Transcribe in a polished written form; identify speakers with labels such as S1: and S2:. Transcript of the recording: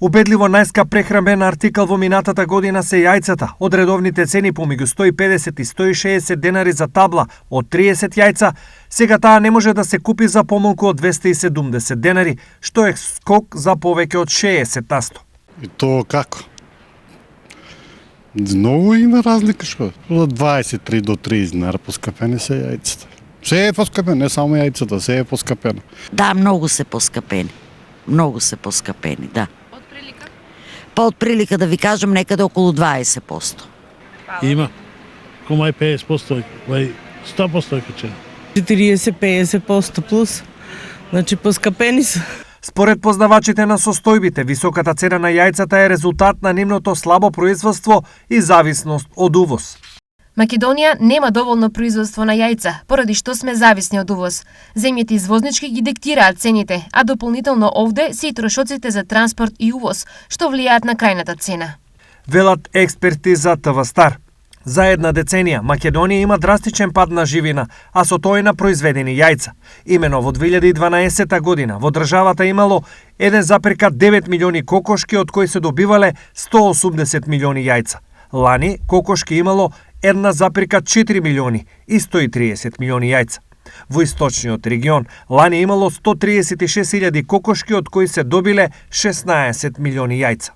S1: Убедливо најскап прехранбен артикал во минатата година се јајцата. Од редовните цени помеѓу 150 и 160 денари за табла од 30 јајца, сега таа не може да се купи за помалку од 270 денари, што е скок за повеќе од 60%.
S2: И то како? Многу има разлика што. Од 23 до 30 динара поскапени се јајцата. Се е поскапено, не само јајцата, се е поскапено.
S3: Да, многу се поскапени. Многу се поскапени, да. Па од прилика да ви кажам некаде околу 20%.
S4: Има. Комај 50%, 100% качено.
S5: 40-50% плюс. Значи поскапени се.
S1: Според познавачите на состојбите, високата цена на јајцата е резултат на нивното слабо производство и зависност од увоз.
S6: Македонија нема доволно производство на јајца, поради што сме зависни од увоз. Земјите извознички ги диктираат цените, а дополнително овде се и трошоците за транспорт и увоз, што влијаат на крајната цена.
S1: Велат експерти за ТВ Стар. За една деценија Македонија има драстичен пад на живина, а со тој на произведени јајца. Имено во 2012 година во државата имало 1,9 милиони кокошки, од кои се добивале 180 милиони јајца. Лани кокошки имало 1,4 милиони и 130 милиони јајца. Во источниот регион лани имало 136.000 кокошки, од кои се добиле 16 милиони јајца.